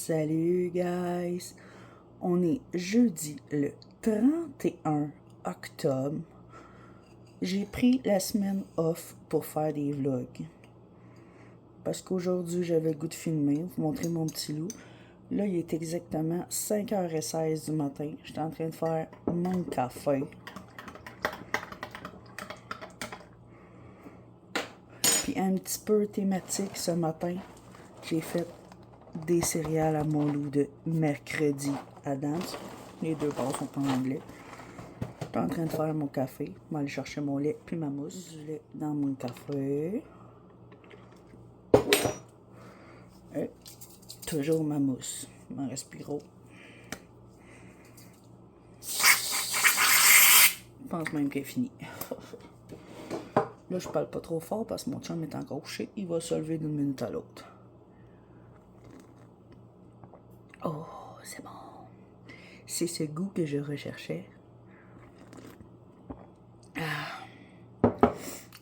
Salut guys! On est jeudi le 31 octobre. J'ai pris la semaine off pour faire des vlogs. Parce qu'aujourd'hui j'avais le goût de filmer, vous montrer mon petit loup. Là il est exactement 5h16 du matin. J'étais en train de faire mon café. Puis un petit peu thématique ce matin, j'ai fait des céréales à mon loup de mercredi Adams. Les deux bars sont en anglais. Je suis en train de faire mon café. Je vais aller chercher mon lait puis ma mousse. Du lait dans mon café. Et toujours ma mousse. Il m'en reste plus gros. Je pense même qu'elle est finie. Là, je parle pas trop fort parce que mon chum est encore couché. Il va se lever d'une minute à l'autre. Oh, c'est bon. C'est ce goût que je recherchais.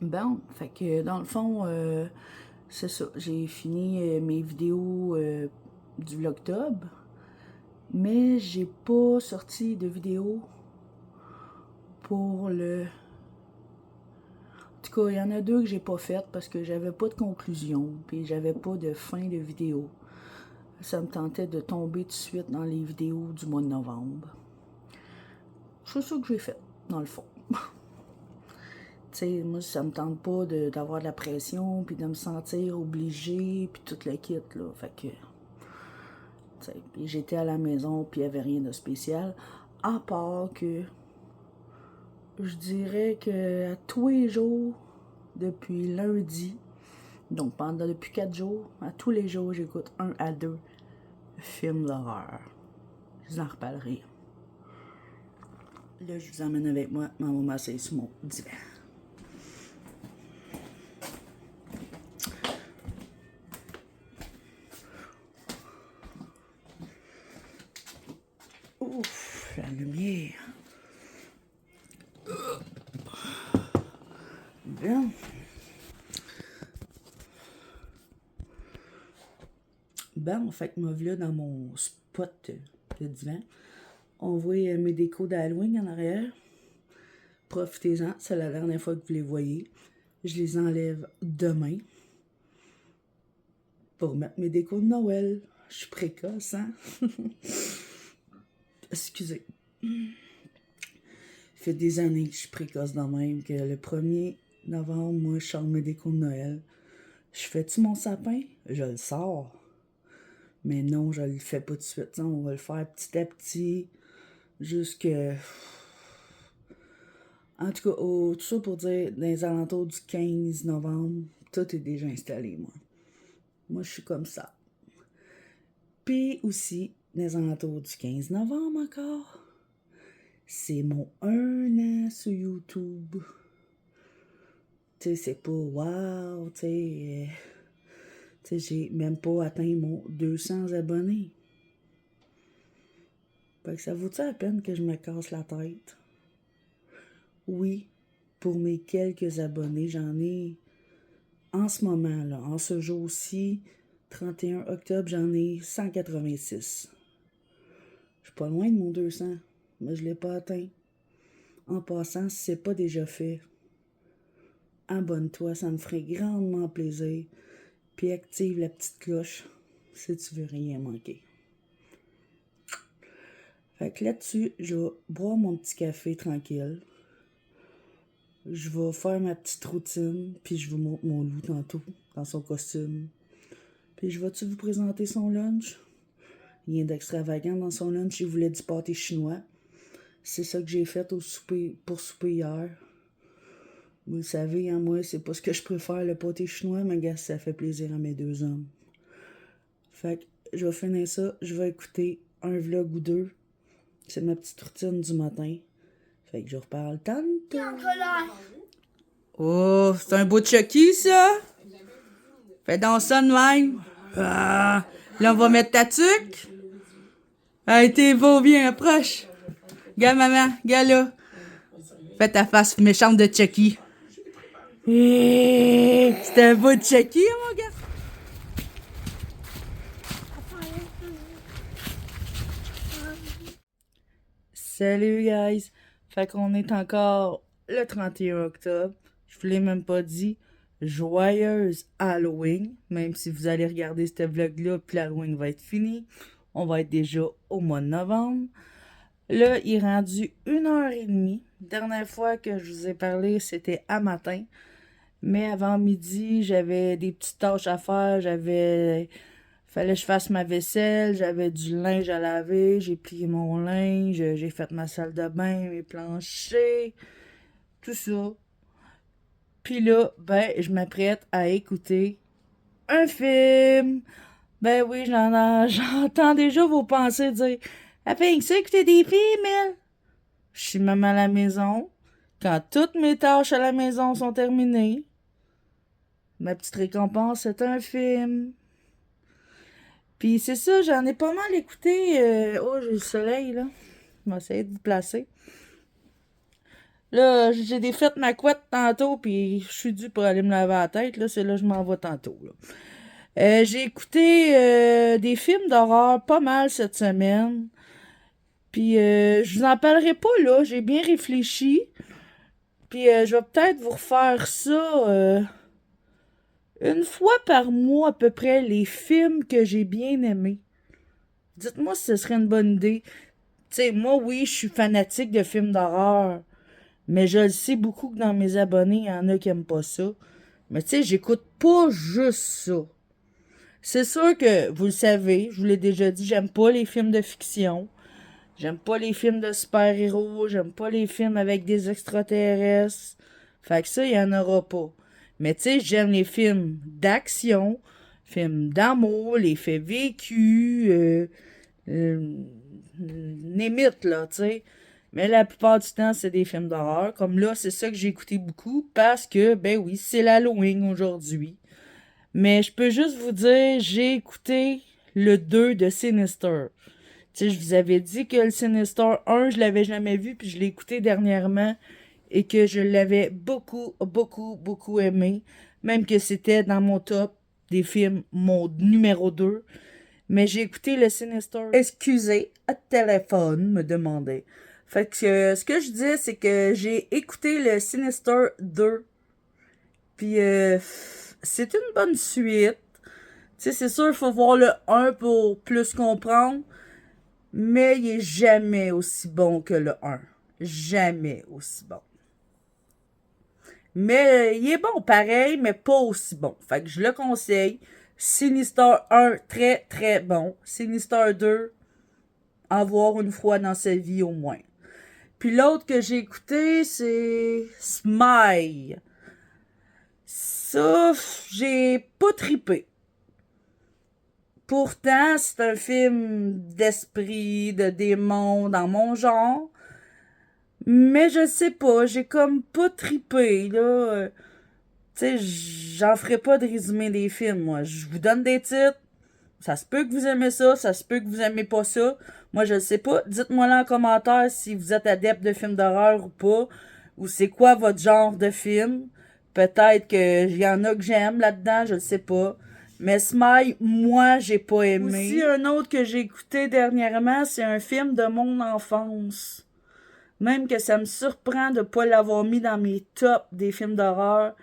Bon, fait que dans le fond, c'est ça. J'ai fini mes vidéos du vlogtober. Mais j'ai pas sorti de vidéo pour le... En tout cas, il y en a deux que j'ai pas faites parce que j'avais pas de conclusion. Puis j'avais pas de fin de vidéo. Ça me tentait de tomber tout de suite dans les vidéos du mois de novembre. C'est ça que j'ai fait, dans le fond. Tu sais, moi, ça me tente pas d'avoir de la pression, puis de me sentir obligée, puis tout le kit, là. Fait que, tu sais, j'étais à la maison, puis il n'y avait rien de spécial. À part que, je dirais que à tous les jours, depuis lundi, donc depuis 4 jours, à tous les jours, j'écoute 1 à 2 films d'horreur. Je vous en reparlerai. Là, je vous emmène avec moi. Ma maman s'est sur mon divan. Ouf, la lumière. Bien. Bon, fait que me voilà dans mon spot de divan. On voit mes décos d'Halloween en arrière. Profitez-en, c'est la dernière fois que vous les voyez. Je les enlève demain pour mettre mes décos de Noël. Je suis précoce, hein? Excusez. Ça fait des années que je suis précoce de même, que le 1er novembre, moi, je sors mes décos de Noël. Je fais-tu mon sapin? Je le sors. Mais non, je le fais pas tout de suite. On va le faire petit à petit, jusque... En tout cas, tout ça pour dire, dans les alentours du 15 novembre, tout est déjà installé, moi. Moi, je suis comme ça. Puis aussi, dans les alentours du 15 novembre encore, c'est mon 1 an sur YouTube. Tu sais, c'est pas wow, tu sais. Tu sais, j'ai même pas atteint mon 200 abonnés. Fait que ça vaut-tu la peine que je me casse la tête? Oui, pour mes quelques abonnés, j'en ai en ce moment, là, en ce jour-ci, 31 octobre, j'en ai 186. Je suis pas loin de mon 200, mais je l'ai pas atteint. En passant, si c'est pas déjà fait, abonne-toi, ça me ferait grandement plaisir. Puis active la petite cloche si tu veux rien manquer. Fait que là-dessus, je vais boire mon petit café tranquille. Je vais faire ma petite routine, puis je vous montre mon loup tantôt, dans son costume. Puis je vais-tu vous présenter son lunch? Rien d'extravagant dans son lunch, il voulait du pâté chinois. C'est ça que j'ai fait pour souper hier. Vous le savez, hein, moi, c'est pas ce que je préfère, le pâté chinois, mais gars, ça fait plaisir à mes deux hommes. Fait que je vais finir ça, je vais écouter un vlog ou deux. C'est ma petite routine du matin. Fait que je reparle tantôt. Oh, c'est un beau Chucky, ça? Fais donc ça de même. Ah, là, on va mettre ta tuque. Hey, t'es beau, bien, approche. Gars, maman, gars là. Fais ta face méchante de Chucky. C'est un beau Chucky, mon gars. Salut guys! Fait qu'on est encore le 31 octobre. Je vous l'ai même pas dit. Joyeuse Halloween. Même si vous allez regarder ce vlog-là, puis l'Halloween va être fini. On va être déjà au mois de novembre. Là, il est rendu 1h30. Dernière fois que je vous ai parlé, c'était à matin. Mais avant midi, j'avais des petites tâches à faire. Fallait que je fasse ma vaisselle, j'avais du linge à laver, j'ai plié mon linge, j'ai fait ma salle de bain, mes planchers, tout ça. Puis là, ben, je m'apprête à écouter un film. Ben oui, j'entends déjà vos pensées dire « Pink, ça écouter des films, elle? » Je suis même à la maison. Quand toutes mes tâches à la maison sont terminées, ma petite récompense, c'est un film. Puis c'est ça, j'en ai pas mal écouté. Oh, j'ai le soleil, là. Je vais essayer de le placer. Là, j'ai défait ma couette tantôt, puis je suis due pour aller me laver la tête. Là, c'est là que je m'en vais tantôt, là. J'ai écouté des films d'horreur pas mal cette semaine. Puis je vous en parlerai pas, là. J'ai bien réfléchi. Puis je vais peut-être vous refaire ça une fois par mois à peu près, les films que j'ai bien aimés. Dites-moi si ce serait une bonne idée. Tu sais, moi, oui, je suis fanatique de films d'horreur. Mais je le sais beaucoup que dans mes abonnés, il y en a qui aiment pas ça. Mais tu sais, j'écoute pas juste ça. C'est sûr que, vous le savez, je vous l'ai déjà dit, j'aime pas les films de fiction. J'aime pas les films de super-héros. J'aime pas les films avec des extraterrestres. Fait que ça, il y en aura pas. Mais tu sais, j'aime les films d'action, films d'amour, les faits vécus, limite, là, tu sais. Mais la plupart du temps, c'est des films d'horreur. Comme là, c'est ça que j'ai écouté beaucoup parce que, ben oui, c'est l'Halloween aujourd'hui. Mais je peux juste vous dire, j'ai écouté le 2 de Sinister. Tu sais, je vous avais dit que le Sinister 1, je l'avais jamais vu, puis je l'ai écouté dernièrement et que je l'avais beaucoup, beaucoup, beaucoup aimé. Même que c'était dans mon top des films, mon numéro 2. Mais j'ai écouté le Sinister. Excusez, à téléphone, me demandait. Fait que ce que je dis, c'est que j'ai écouté le Sinister 2. Puis c'est une bonne suite. Tu sais, c'est sûr, il faut voir le 1 pour plus comprendre. Mais il est jamais aussi bon que le 1. Jamais aussi bon. Mais il est bon pareil, mais pas aussi bon. Fait que je le conseille. Sinister 1, très très bon. Sinister 2, en voir une fois dans sa vie au moins. Puis l'autre que j'ai écouté, c'est Smile. Ça, j'ai pas trippé. Pourtant, c'est un film d'esprit, de démons dans mon genre. Mais je sais pas, j'ai comme pas trippé, là. Tu sais, j'en ferai pas de résumé des films, moi. Je vous donne des titres. Ça se peut que vous aimez ça, ça se peut que vous aimez pas ça. Moi, je le sais pas. Dites-moi là en commentaire si vous êtes adepte de films d'horreur ou pas. Ou c'est quoi votre genre de film. Peut-être qu'il y en a que j'aime là-dedans, je le sais pas. Mais Smile, moi, j'ai pas aimé. Aussi, un autre que j'ai écouté dernièrement, c'est un film de mon enfance. Même que ça me surprend de pas l'avoir mis dans mes tops des films d'horreur.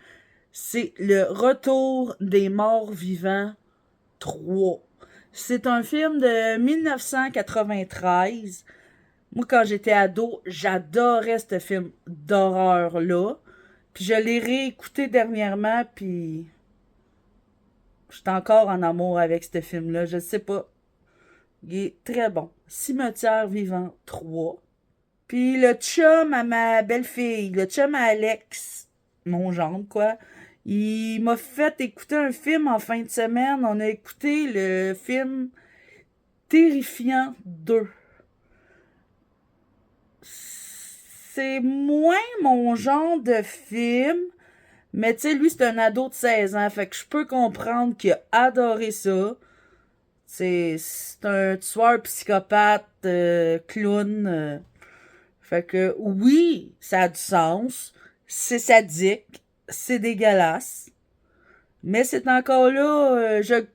C'est Le Retour des morts vivants 3. C'est un film de 1993. Moi, quand j'étais ado, j'adorais ce film d'horreur-là. Puis je l'ai réécouté dernièrement, puis j'étais encore en amour avec ce film-là. Je sais pas. Il est très bon. Cimetière vivant 3. Puis le chum à ma belle-fille, le chum à Alex, mon gendre, quoi, il m'a fait écouter un film en fin de semaine. On a écouté le film Terrifiant 2. C'est moins mon genre de film, mais tu sais, lui, c'est un ado de 16 ans, fait que je peux comprendre qu'il a adoré ça. C'est un tueur psychopathe, clown. Fait que oui, ça a du sens. C'est sadique. C'est dégueulasse. Mais c'est encore là, je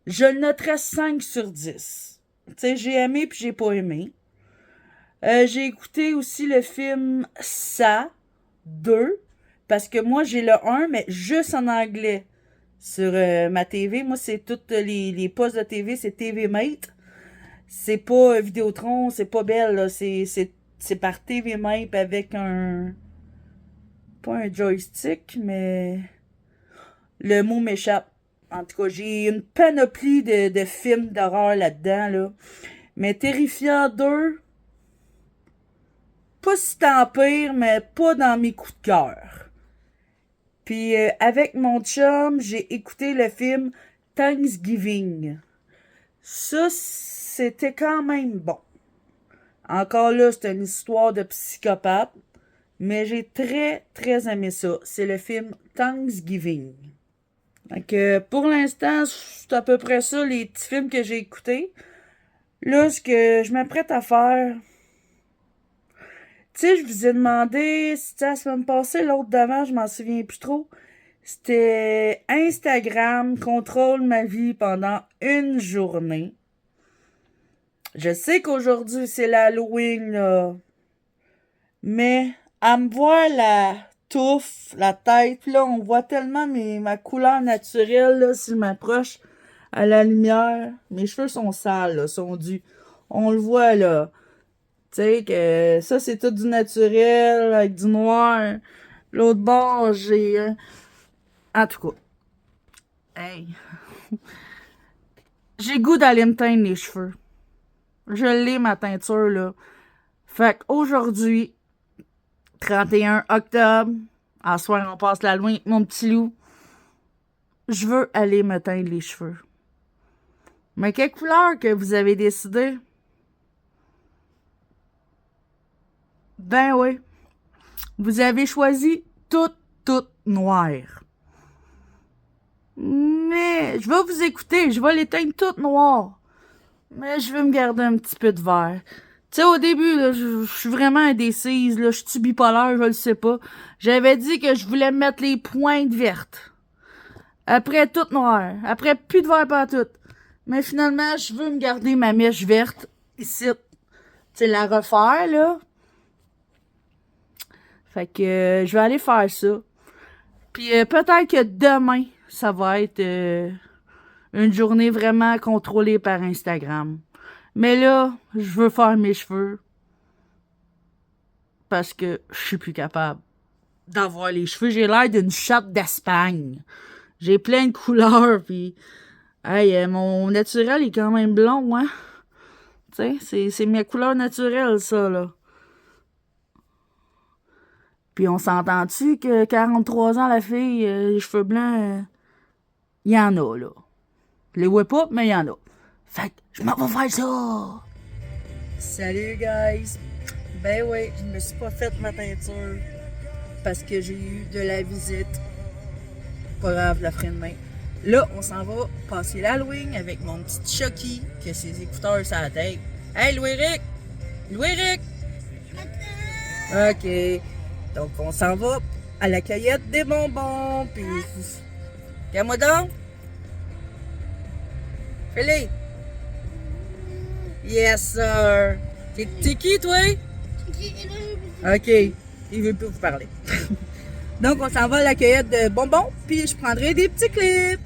le noterais 5 sur 10. Tu sais, j'ai aimé puis j'ai pas aimé. J'ai écouté aussi le film Ça 2, parce que moi, j'ai le 1, mais juste en anglais sur ma TV. Moi, c'est toutes les postes de TV, c'est TV Mate. C'est pas Vidéotron, c'est pas Belle, là. C'est par TV Mate avec un... Pas un joystick, mais... Le mot m'échappe. En tout cas, j'ai une panoplie de films d'horreur là-dedans, là. Mais Terrifiant 2, pas si tant pire, mais pas dans mes coups de cœur. Puis avec mon chum, j'ai écouté le film Thanksgiving. Ça, c'était quand même bon. Encore là, c'est une histoire de psychopathe, mais j'ai très, très aimé ça. C'est le film Thanksgiving. Donc, pour l'instant, c'est à peu près ça, les petits films que j'ai écoutés. Là, ce que je m'apprête à faire... Tu sais, je vous ai demandé, c'était la semaine passée, l'autre d'avant, je m'en souviens plus trop. C'était Instagram contrôle ma vie pendant une journée. Je sais qu'aujourd'hui, c'est l'Halloween, là. Mais, à me voir la touffe, la tête, là, on voit tellement ma couleur naturelle, là, si je m'approche à la lumière. Mes cheveux sont sales, là, sont dus. On le voit, là. Tu sais, que ça, c'est tout du naturel, avec du noir. L'autre bord, j'ai... En tout cas. Hey. J'ai goût d'aller me teindre les cheveux. Je l'ai, ma teinture, là. Fait qu'aujourd'hui, 31 octobre, à soir, on passe la loin, mon petit loup. Je veux aller me teindre les cheveux. Mais quelle couleur que vous avez décidé? Ben oui. Vous avez choisi tout noir. Mais je vais vous écouter. Je vais les teindre toutes noires. Mais je vais me garder un petit peu de vert. Tu sais, au début, là, je suis vraiment indécise. Là, je suis bipolaire, je le sais pas. J'avais dit que je voulais mettre les pointes vertes. Après, tout noir. Après, plus de vert partout. Mais finalement, je veux me garder ma mèche verte ici. Tu sais, la refaire, là. Fait que je vais aller faire ça. Puis peut-être que demain, ça va être une journée vraiment contrôlée par Instagram. Mais là, je veux faire mes cheveux. Parce que je suis plus capable d'avoir les cheveux. J'ai l'air d'une chatte d'Espagne. J'ai plein de couleurs, puis... Hey, mon naturel est quand même blond, hein? Tu sais, c'est mes couleurs naturelles, ça, là. Puis on s'entend-tu que 43 ans, la fille, les cheveux blancs, il y en a, là. Je les vois pas, mais il y en a. Fait que je m'en vais faire ça! Salut, guys! Ben oui, je me suis pas fait ma teinture parce que j'ai eu de la visite. Pas grave, je la ferai demain. Là, on s'en va passer l'Halloween avec mon petit Chucky qui a ses écouteurs sur la tête. Hey, Louis-Ric! Louis-Ric! OK. Donc, on s'en va à la cueillette des bonbons. Puis, regarde-moi donc. Fais-les. Yes, sir. T'es qui, toi? OK. Il veut plus vous parler. Donc, on s'en va à la cueillette de bonbons. Puis, je prendrai des petits clips.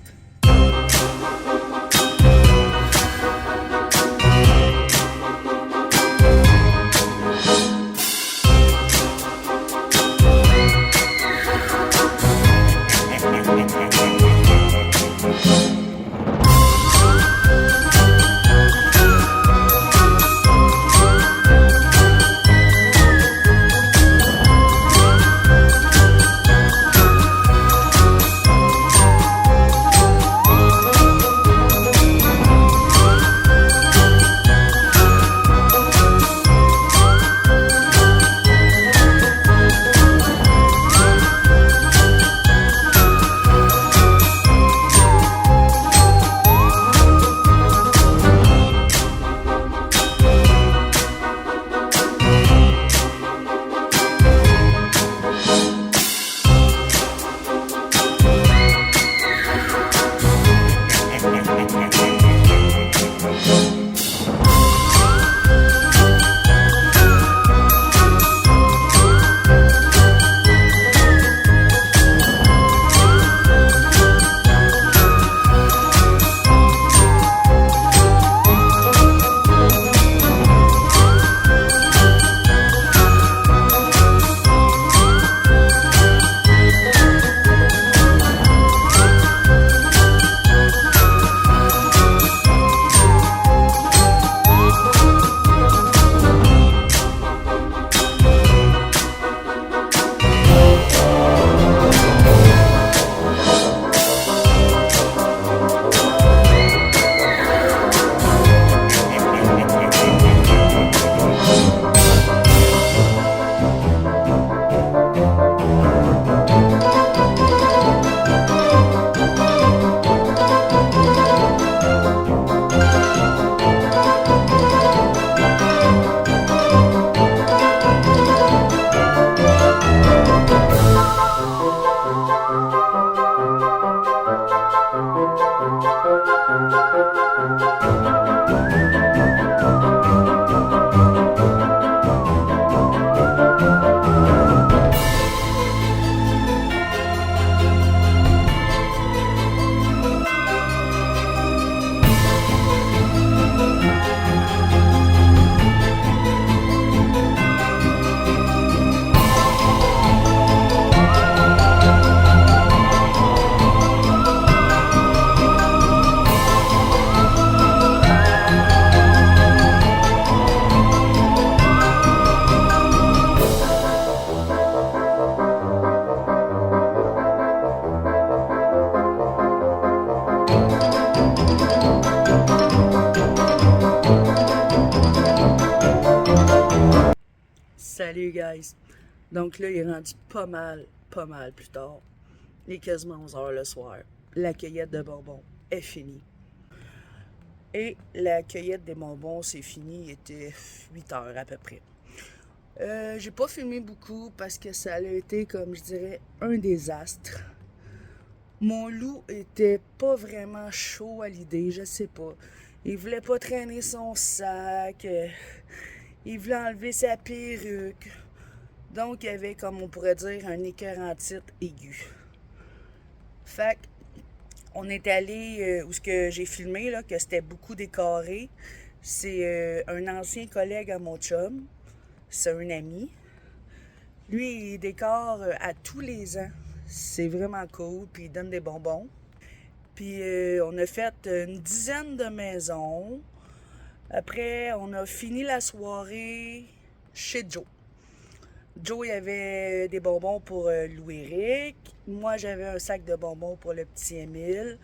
Salut guys! Donc là, il est rendu pas mal plus tard. Il est quasiment 11 h le soir. La cueillette de bonbons est finie. Et la cueillette des bonbons, c'est fini, il était 8 h à peu près. J'ai pas filmé beaucoup parce que ça a été, comme je dirais, un désastre. Mon loup était pas vraiment chaud à l'idée, je sais pas. Il voulait pas traîner son sac, il voulait enlever sa perruque. Donc, il y avait, comme on pourrait dire, un écœurantite aigu. Fait on est allé où ce que j'ai filmé, là, que c'était beaucoup décoré. C'est un ancien collègue à mon chum. C'est un ami. Lui, il décore à tous les ans. C'est vraiment cool, puis il donne des bonbons. Puis on a fait une dizaine de maisons. Après, on a fini la soirée chez Joe. Joe, il y avait des bonbons pour Louis-Éric. Moi, j'avais un sac de bonbons pour le petit Émile.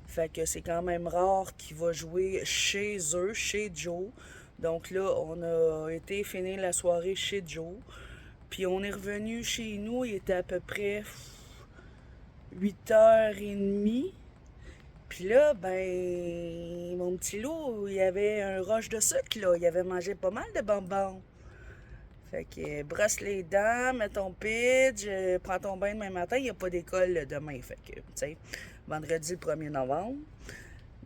Fait que c'est quand même rare qu'il va jouer chez eux, chez Joe. Donc là, on a été finir la soirée chez Joe. Puis on est revenu chez nous, il était à peu près 8h30. Puis là, ben, mon petit loup, il avait un roche de sucre, là. Il avait mangé pas mal de bonbons. Fait que brosse les dents, mets ton pitch, prends ton bain demain matin. Il n'y a pas d'école demain. Fait que, tu sais, vendredi le 1er novembre.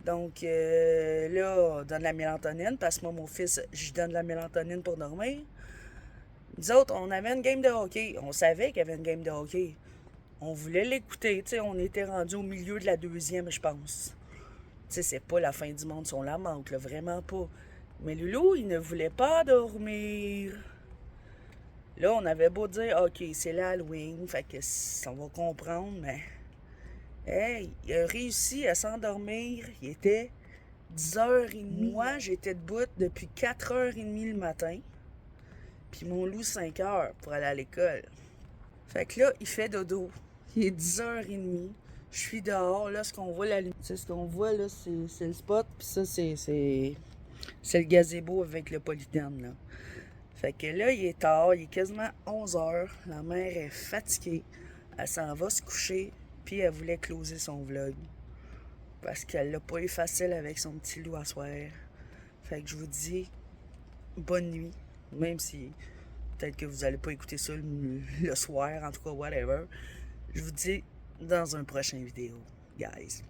Donc là, on donne la mélatonine, parce que moi, mon fils, je donne la mélatonine pour dormir. Nous autres, on avait une game de hockey. On savait qu'il y avait une game de hockey. On voulait l'écouter. Tu sais, on était rendu au milieu de la deuxième, je pense. Tu sais, c'est pas la fin du monde si on la manque, là, vraiment pas. Mais Loulou, il ne voulait pas dormir. Là, on avait beau dire, OK, c'est l'Halloween, fait que on va comprendre, mais... Hey, il a réussi à s'endormir. Il était 10h30. Moi, j'étais debout depuis 4h30 le matin. Puis mon loup, 5h pour aller à l'école. Fait que là, il fait dodo. Il est 10h30. Je suis dehors. Là, ce qu'on voit, la lumière, ce qu'on voit, là, c'est le spot. Puis ça, c'est le gazebo avec le polytherme, là. Fait que là, il est tard. Il est quasiment 11h. La mère est fatiguée. Elle s'en va se coucher. Puis elle voulait closer son vlog. Parce qu'elle l'a pas eu facile avec son petit loup à soir. Fait que je vous dis bonne nuit. Même si peut-être que vous allez pas écouter ça le soir. En tout cas, whatever. Je vous dis dans un prochain vidéo, guys.